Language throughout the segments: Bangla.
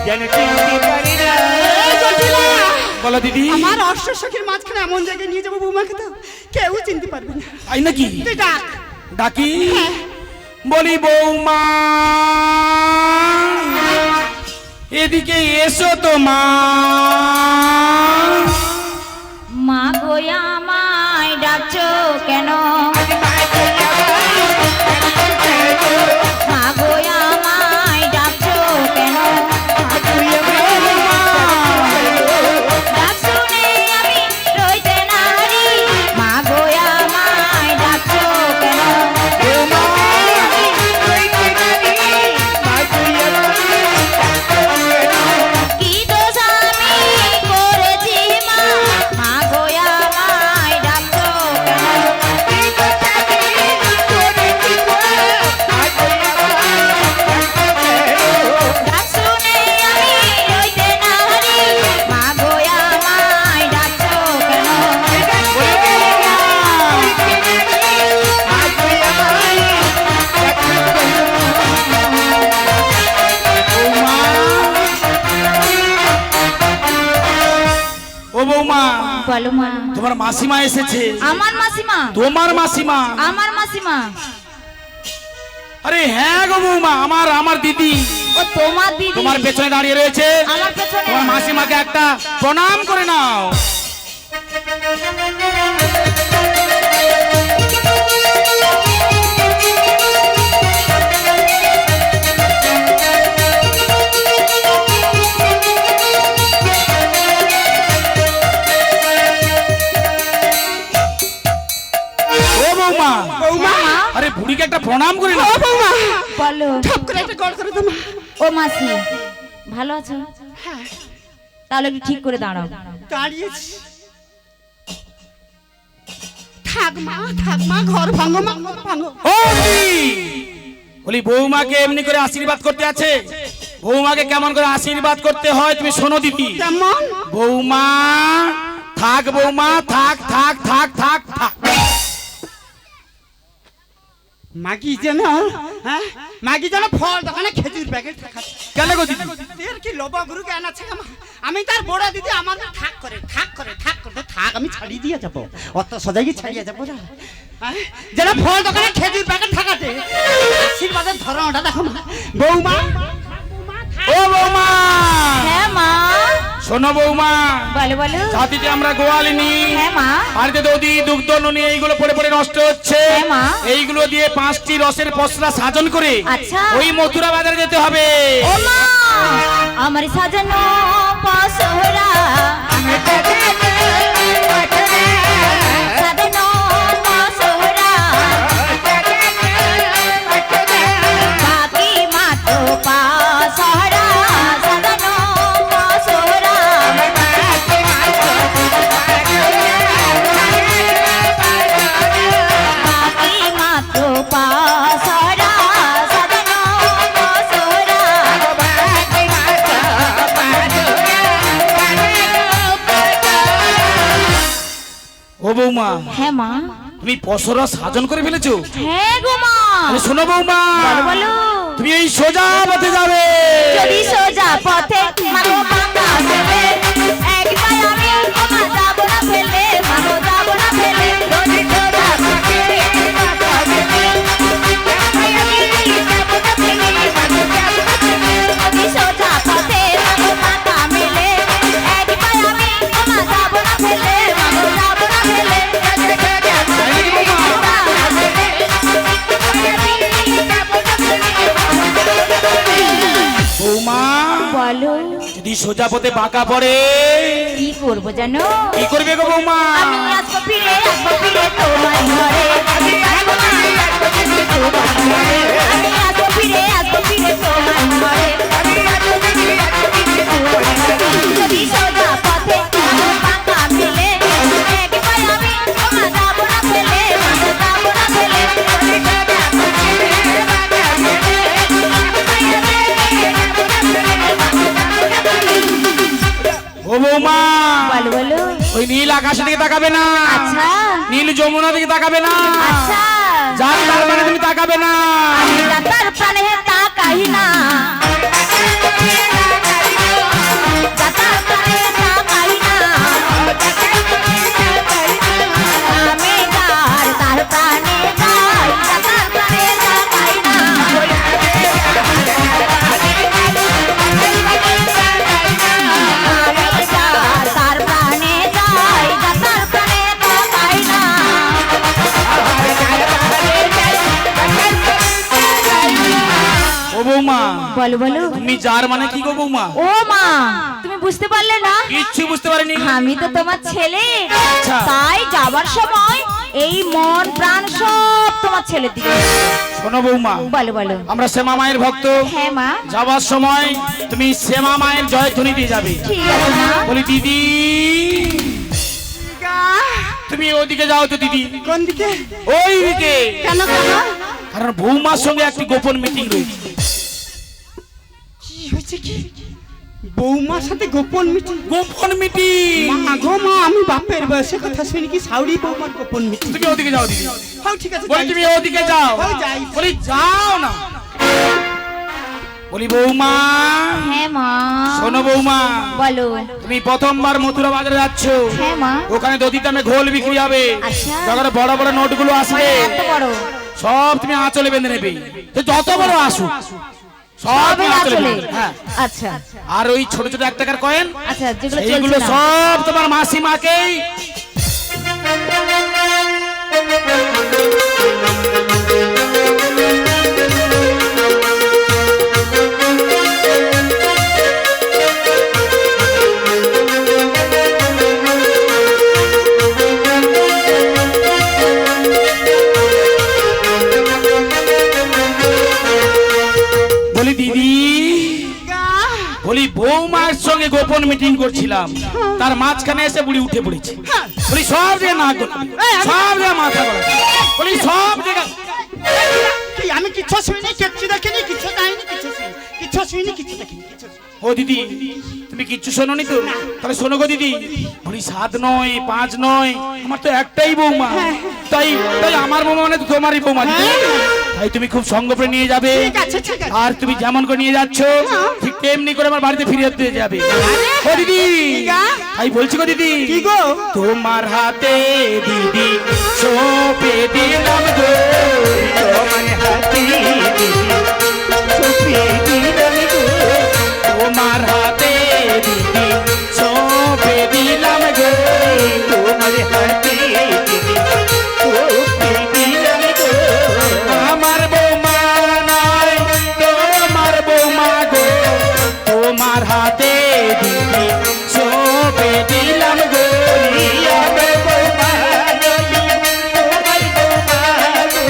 যেন চিনতে পারি না। বলো দিদি। আমার অষ্ট সখীর মাঝখানে এমন জায়গায় নিয়ে যাবো বৌমাকে তো কেউ চিনতে পারবে না। তাই নাকি? তুই ডাক। ডাকি? বলি বৌমা এদিকে এসো তো মা। মা গো আমায় ডাকছো কেন? মা গো আমায় ডাকছো কেন? ডাক শুনে আমি রইতে নারি। মা গো আমায় ডাকছো কেন? কি দোষ আমি করেছি মা? মা গো আমায় ডাকছো কেন? ডাক শুনে আমি রইতে নারি। মা গো আমায় ডাকছো কেন? ও বৌমা বলো মা। তোমার মাসিমা এসেছে। আমার মাসিমা? তোমার মাসিমা? আমার মাসিমা? আরে হ্যাঁ গো বৌমা, আমার দিদি ও তোমার দিদি? তোমার পেছনে দাঁড়িয়ে রয়েছে। আমার পেছনে? তোমার মাসিমাকে একটা প্রণাম করে নাও। ও বৌমা, বৌমা আরে বুড়িকে একটা প্রণাম করে নাও। ও বৌমা বলো। ঠাপ করে একটা গড় করে দাও মা। ও মাসি ভালো আছো? হ্যাঁ তাহলে একটু ঠিক করে দাঁড়াও। দাঁড়িয়েছি। থাক মা ঘর ভাঙো মা, ঘর ভাঙো। ও বুড়ি, বলি বৌমাকে এমনি করে আশীর্বাদ করতে আছে। বৌমাকে কেমন করে আশীর্বাদ করতে হয় তুমি শোনো দিদি। কেমন? বৌমা থাক, বৌমা থাক থাক থাক থাক থাক। মাগি যেন হ্যাঁ মাগি যেন ফল দোকানে খেজুর প্যাকেট থাকা। কেন গো দিদি? এর কি লোবা গুরু জ্ঞান আছে আমার? আমি তার বড় দিদি, আমার থাক করে থাক আমি ছাড়িয়ে দিয়ে যাবো। অত সজাই ছাড়িয়ে যাবো না। হ্যাঁ? যেন ফল দোকানে খেজুর প্যাকেট থাকাতে আশীর্বাদের ধরনটা দেখো মা। বৌমা ও বৌমা, হ্যাঁ মা। শোনো বৌমা, বলো বলো। জাতিতে আমরা গোয়ালিনি। হ্যাঁ মা। বাড়িতে দধি দুগ্ধ নুনি এইগুলো পড়ে পড়ে নষ্ট হচ্ছে। হ্যাঁ মা। এইগুলো দিয়ে 5টি রসের পসরা সাজন করে আচ্ছা। ওই মথুরা বাজারে যেতে হবে। ও মা আমার সাজানো পসরা সাজানো পসরা বাকি মাত্র পাসরা সাজানো পসরা বাকি মাত্র পাসরা সাজানো পসরা ও বৌমা, হ্যাঁ মা। তুমি পসরা সাজন করে ফেলেছো? হ্যাঁ গো মা। আরে শোনো বৌমা, বলো বলো। তুমি এই সোজা পথে যাবে। যদি সোজা পথে মাগো বাঁকা ফেলে এক পায়ে আমি ওমা যাব না ফেলে মাগো যাব না ফেলে যদি সোজা পথে বাঁকা ফেলে এক পায়ে আমি যাব না ফেলে মাগো যাব না ফেলে যদি সোজা পথে মাগো বাঁকা মেলে এক পায়ে আমি ওমা যাব না ফেলে মাগো যাব না ফেলে যদি সোজা পথে বাঁকা ফেলে বৌমা বলো যদি সোজা পথে বাঁকা পড়ে কি করবো জানো? কি করবে গো বৌমা? আমি আসবো ফিরে তোমার ঘরে। আমি আসবো ফিরে তোমার ঘরে। আমি আসবো ফিরে তোমার ঘরে। যদি সোজা পথে বাঁকা মেলে এক পায়ে আমি ওমা যাব না ফেলে মাগো যাব না ফেলে যদি সোজা পথে বাঁকা মেলে এক পায়ে আমি যাব না ফেলে মাগো যাব না ফেলে। ও বৌমা, বলো বলো। ওই নীল আকাশের দিকে তাকাবে না। আচ্ছা। নীল যমুনা দিকে তাকাবে না। আচ্ছা। যার তার মানে তুমি তাকাবে না। আমি তার প্রাণে তাকাই না। বলো বলো। তুমি যার মানে কি গো বৌমা? ও মা, তুমি বুঝতে পারলে না? কিচ্ছু বুঝতে পারিনি। আমি তো তোমার ছেলে, আচ্ছা। তাই যাবার সময় এই মন প্রাণ সব তোমার ছেলের দিকে। শোনো বৌমা, বলো বলো। আমরা শ্যামা মায়ের ভক্ত। হ্যাঁ মা। যাবার সময় তুমি শ্যামা মায়ের জয়ধ্বনি দিয়ে যাবে। ঠিক আছে মা। বলি দিদি, তুমি ওদিকে যাও তো দিদি। কোন দিকে? ওই দিকে। কেন কেন? কারণ বৌমার সঙ্গে একটি গোপন মিটিং রয়েছে। কি হয়েছে কি? বৌমার সাথে গোপন মিটিং? গোপন মিটিং। মা গো মা, আমি বাপের বয়সে কথা শুনি কি সাউরি বৌমার গোপন মিটিং? তুমি ওদিকে যাও দিদি। হ্যাঁ ঠিক আছে, বলি যাই। তুমি ওদিকে যাও। হ্যাঁ, যাই। বলি যাও না। বলি বৌমা, হ্যাঁ মা। শোনো বৌমা, বলো। তুমি প্রথমবার মথুরা বাজারে যাচ্ছ। হ্যাঁ মা। ওখানে দধি দামে ঘোল বিক্রি হবে। আচ্ছা। যখন বড় বড় নোটগুলো আসবে এত বড় সব তুমি আঁচলে বেঁধে নেবে। তো যত বড় আসুক সব সবই তুমি আঁচলে চলে। বেঁধে নেবে। হ্যাঁ। আচ্ছা আর ওই ছোট ছোট 1 টাকার কয়েন, আচ্ছা, যেগুলো এইগুলো চলছে না। সব তোমার মাসিমাকেই বলি দিদি, বলি বৌমার সঙ্গে গোপন মিটিং করছিলাম, তার মাঝখানে এসে বুড়ি উঠে পড়েছে। বলি সব জায়গায় না গোলামি, সব জায়গায় মাথা গলামি। বলি সব জায়গায়। কি আমি কিচ্ছু শুনিনি, কিচ্ছু দেখিনি, কিচ্ছু যাইনি, কিচ্ছু শুনিনি, কিচ্ছু শুনিনি, কিচ্ছু দেখিনি, কিচ্ছু শুনিনি। ও দিদি, তুমি কিচ্ছু শোনোনি তো? তাহলে শোনো গো দিদি। বলি 7 নয় 5 নয়, আমার তো একটাই বৌমা। তাই তাই আমার বৌমা মানে তো তোমারই বৌমা দিদি। তাই তুমি খুব সঙ্গ করে নিয়ে যাবে। ঠিক আছে, ঠিক আছে। আর তুমি যেমন করে নিয়ে যাচ্ছ ঠিক তেমনি করে আমার বাড়িতে ফিরে যেতে যাবে। ও দিদি, তাই বলছি গো দিদি। কি গো? তোমার হাতে দিদি সঁপে দিলাম গো, তোমার হাতে দিদি সঁপে দিলাম গো, তোমার হাতে দিদি সঁপে দিলাম গো, তোমার হাতে দিদি সঁপে দিলাম গো। আমার বৌমা নয় তোমার বৌমা গো, তোমার হাতে দিদি সঁপে দিলাম গো, আমার বৌমা নয় তোমার বৌমা গো,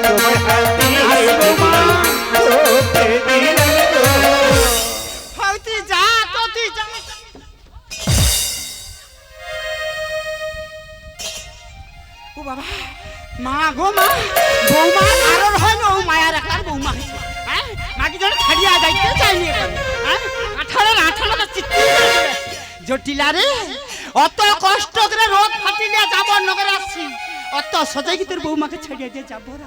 তোমার হাতে বৌমা সঁপে দিলাম গো। হয় তুই যা, তো তুই যা। ও বাবা, মা গো মা, বৌমা কারোর হয় না, ও মায়ার একটার বৌমা হয়েছে। হ্যাঁ, মাকে যেন ছাড়িয়া যাইতে চাইনি এখানে। হ্যাঁ, 18 চিত্তি জটিলা রে, অত কষ্ট করে রোদ ফাটিলে যাব নগরে আসছি, অত সজাই কি তোর বৌমাকে ছাড়িয়ে দিয়ে যাবো না?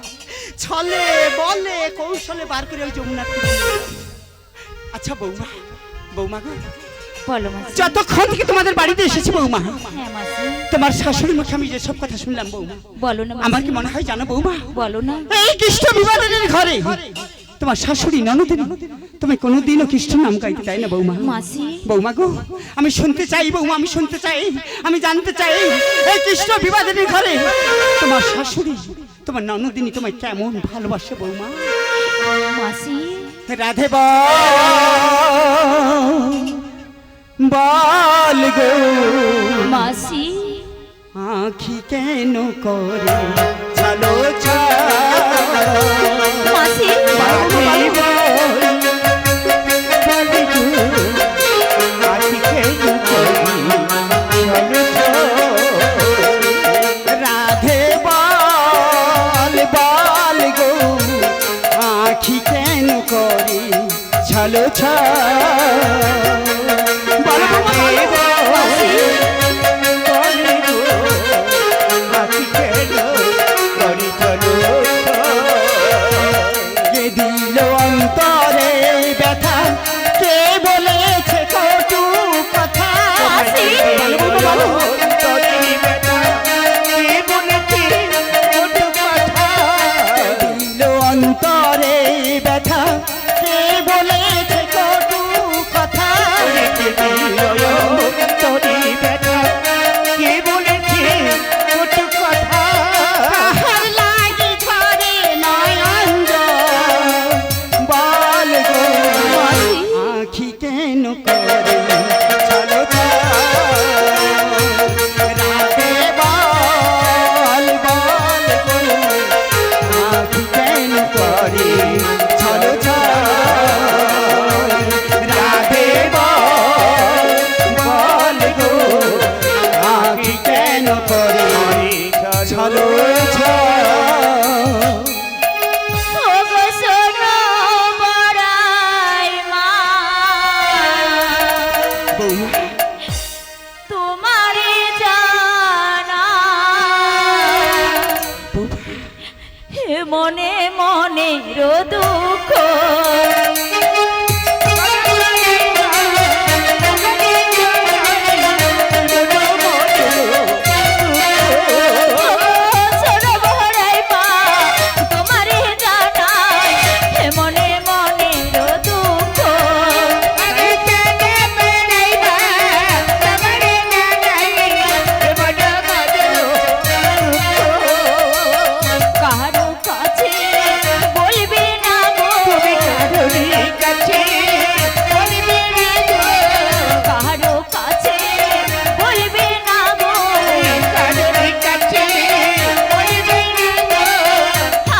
ছলে বলে কৌশলে বার করে ওই যমুনার তীরে নিয়ে যাবো। আচ্ছা বৌমা, বৌমা গো, বলো মাসি। যতক্ষণ থেকে তোমাদের বাড়িতে এসেছি বৌমা, হ্যাঁ মাসি। তোমার শাশুড়ি মুখে আমি যেসব কথা শুনলাম বৌমা, বলো না মাসি। আমার কি মনে হয় জানো বৌমা, বলো না। এই কৃষ্ণ বিবাদের ঘরে তোমার শাশুড়ি ননদিনী তুমি কোনোদিনও কৃষ্ণ নাম গাইতে চাই না বৌমা। মাসি। বৌমা গো, আমি শুনতে চাই বৌমা, আমি শুনতে চাই, আমি জানতে চাই এই কৃষ্ণ বিবাদের ঘরে তোমার শাশুড়ি তোমার ননদিনী তোমায় কেমন ভালোবাসে বৌমা। মাসি। রাধে বল গো মাসি। আঁখি কেন করে চলো মাসি। রাধে বল বল গো আঁখি কেন করে চলো দিল অন্তরে ব্যথা, কে বলেছে কটু কথা? বলো অন্তরে ব্যথা, কে বলেছে কটু কথা? দিল অন্তরে ব্যথা, কে বলেছে কটু কথা? দিল অন্তরে ব্যথা কেন করে চলো রাধে বল বল গো আঁখি কেন করে চলো রাধে বল গো আঁখি কেন করে চলো ওগো শোনো বড়াই মা, তোমারে জানা হে মনে মনে দুঃখ শোনো বড়াই মা, তোমারে জানাই হে মনে মনে দুঃখ কারো কাছে বলবে না গো, কারো কাছে বলবে না গো,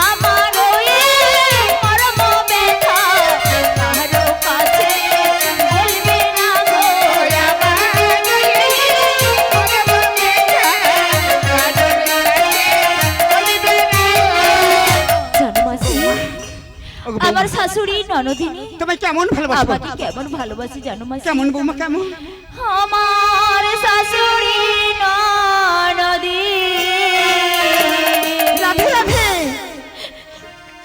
আমার ওই মরম ব্যথা কারো কাছে বলবে না গো, জানমাসি আমার শাশুড়ি ননদিনী তুমি কেমন ভালোবাসো আমাকে কেমন ভালোবাসি জানো মাসি? কেমন বৌমা কেমন আমার শাশুড়ি ননদী রাধে রাধে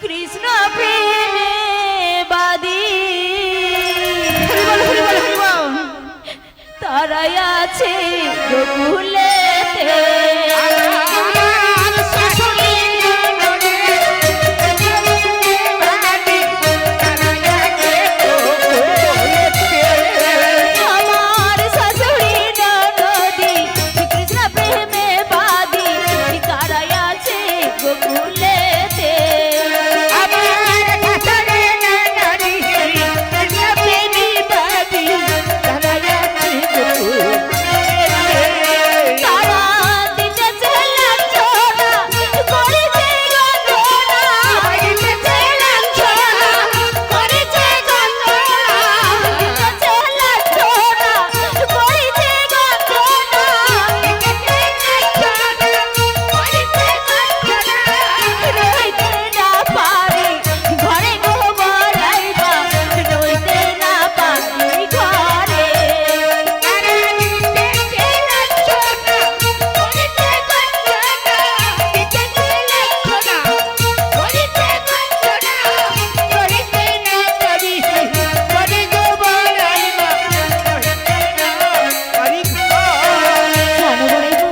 কৃষ্ণ প্রেমে বাদী হরি বল হরি বল হরি বল তারাই আছে গোকুলেতে আমার শাশুড়ি ননদী কৃষ্ণ প্রেমে বাদী তারাই আছে গোকুলেতে তারা দিতেছে লাঞ্ছনা, করেছে গঞ্জনা, দিতেছে লাঞ্ছনা, করেছে গঞ্জনা, দিতেছে লাঞ্ছনা, করেছে গঞ্জনা, রইতে না পারি ঘরে গো বলাইবা, রইতে না পারি ঘরে জানো বড়াই মা,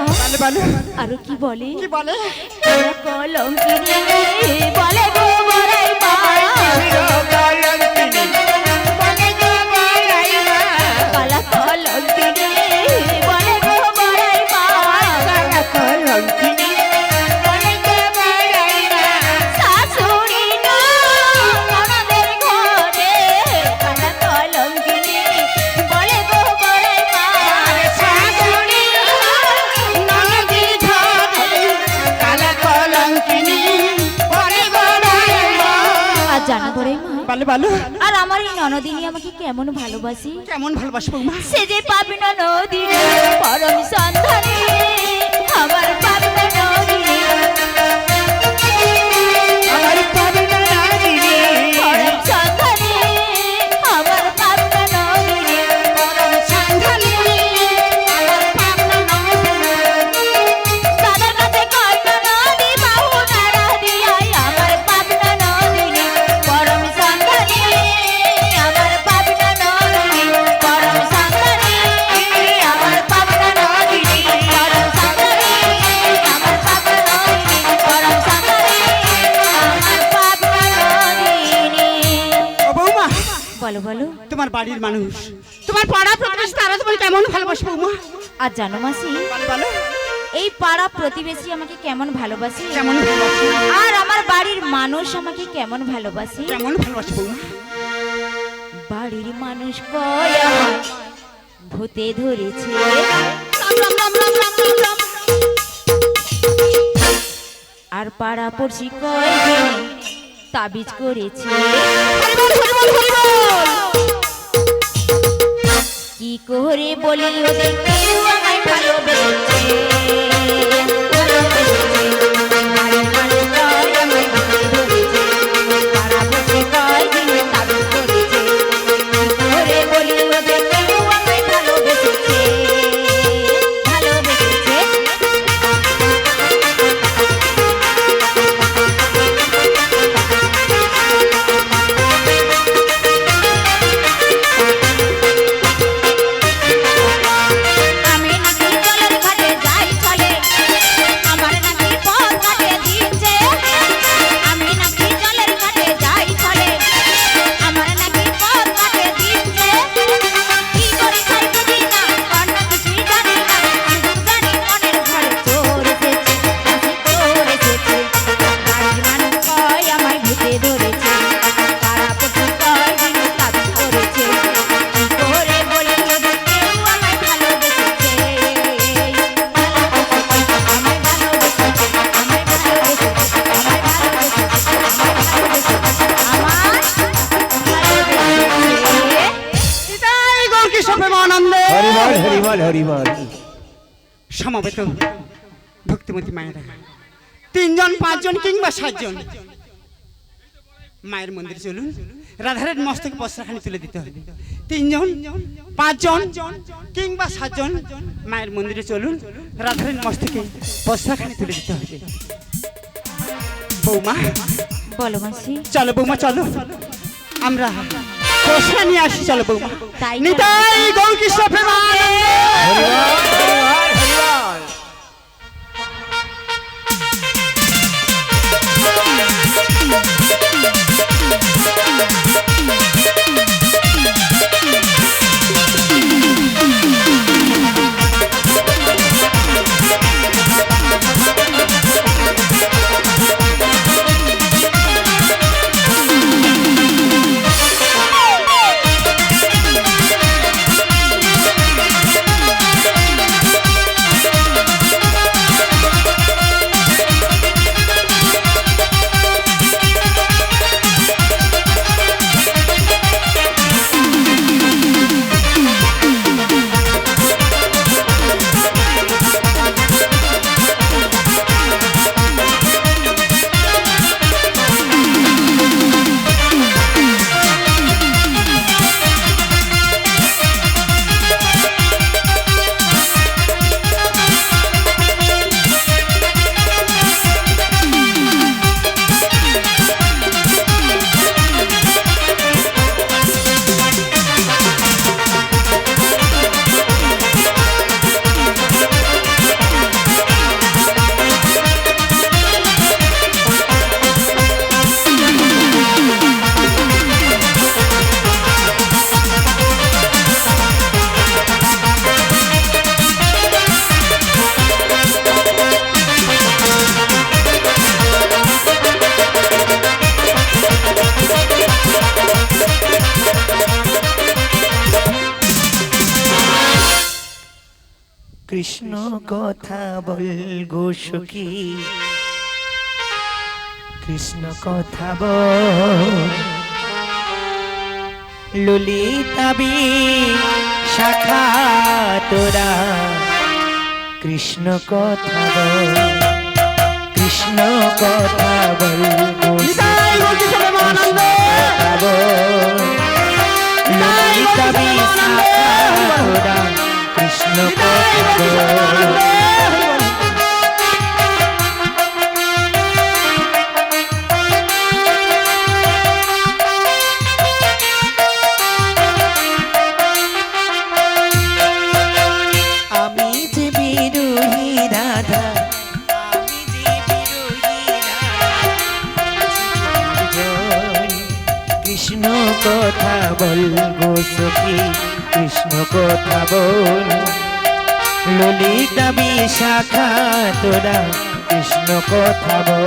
আরো কি বলে কি বলে কলঙ্কিনী বলে গো বড়াই মা, কালা কলঙ্কিনী বলে গো বড়াই মা, শাশুড়ি ননদের ঘরে কালা কলঙ্কিনী বলে গো বড়াই মা, শাশুড়ি ননদী ঘরে কালা কলঙ্কিনী বলে বড়াই মা আর জানো বড়াই মা, বলো আর আমার এই ননদিনী আমাকে কেমন ভালোবাসি, কেমন ভালোবাসো বৌমা সে যে পাবি না নদীনী পরম সন্ধানী, আমার পাবি না নদীনী আমার পাবে না রাধিনী পরম সন্ধানী, আমার পাবি না নদীনী পরম সন্ধানী আমার পাবে না দাদার কাছে কয় না নদী বাহু নাড়া দিয়াই, আমার পাবি না নদীনী পরম সন্ধানী, আমার পাবি না নদীনী পরম সন্ধানী, আমার পাবি না নদীনী পরম সন্ধানী, আমার পাবি না নদীনী পরম সন্ধানী, আমার পাবি না নদীনী। ও বৌমা বলো বলো তোমার বাড়ির মানুষ তোমার পাড়া প্রতিবেশী তারা তোমার কেমন ভালোবাসে বৌমা আর জানো মাসি, বলো এই পাড়া প্রতিবেশী আমাকে কেমন ভালোবাসে, কেমন ভালোবাসে আর আমার বাড়ির মানুষ আমাকে কেমন ভালোবাসে, কেমন ভালোবাসে বৌমা বাড়ির মানুষ কয় আমায় ভূতে ধরেছে। আর পাড়া পড়শি কয় তাবিজ করেছে। কি করে বলি ওদের কেউ আমায় ভালোবেসেছে। সমবেত ভক্তিমতী মায়েরা, 3 জন 5 জন কিংবা 7 জন মায়ের মন্দিরে চলুন। রাধারের মস্তকে বস্ত্রখানি তুলে দিতে হবে। 3 জন 5 জন কিংবা 7 জন মায়ের মন্দিরে চলুন। রাধারের মস্তকে বস্ত্রখানি তুলে দিতে হবে। বৌমা বলো মাসি। চলো বৌমা চলো, আমরা বস্ত্র নিয়ে আসি। চলো বৌমা। তাই নিতাই গৌরকৃষ্ণ প্রেমানন্দে। কৃষ্ণ কথা বল গো সখী, কৃষ্ণ কথা বল। ললিতাবি শাখা তোরা কৃষ্ণ কথা বল, কৃষ্ণ কথা বল গো নিতাই গৌরকৃষ্ণ প্রেমানন্দে। কথা বল। ললিতাবি শাখা তোরা কৃষ্ণ কথা বল। আমি যে বিরোহী রাধা, আমি যে বিরোহী রাধা, কৃষ্ণ কথা বল গো সখী, কৃষ্ণ কথা বল। ললিতা বিশাখা তোরা কৃষ্ণ কথা বল।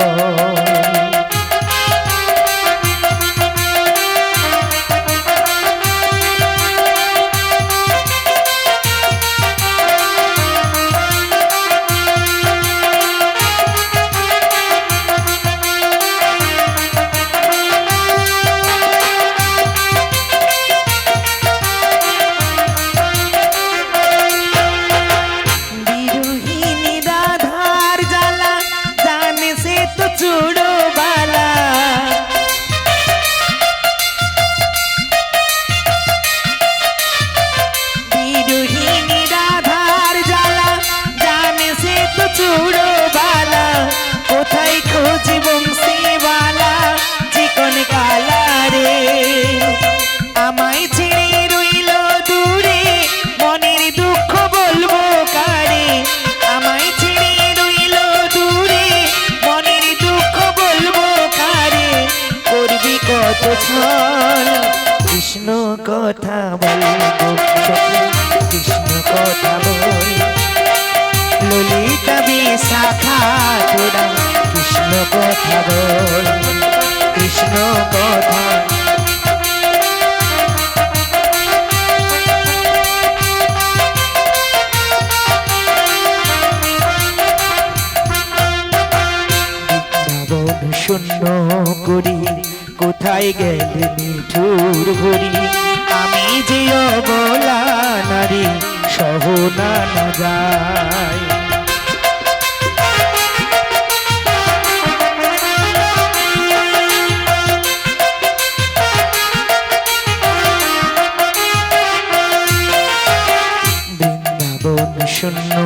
শাখা তোরা কৃষ্ণ কথা বল কৃষ্ণ কথা বৃন্দাবন শূন্য করি কোথায় গেলে মিঠুর ঘড়ি আমি যে অবলা নারী সহনা না যায় বৃন্দাবন শূন্য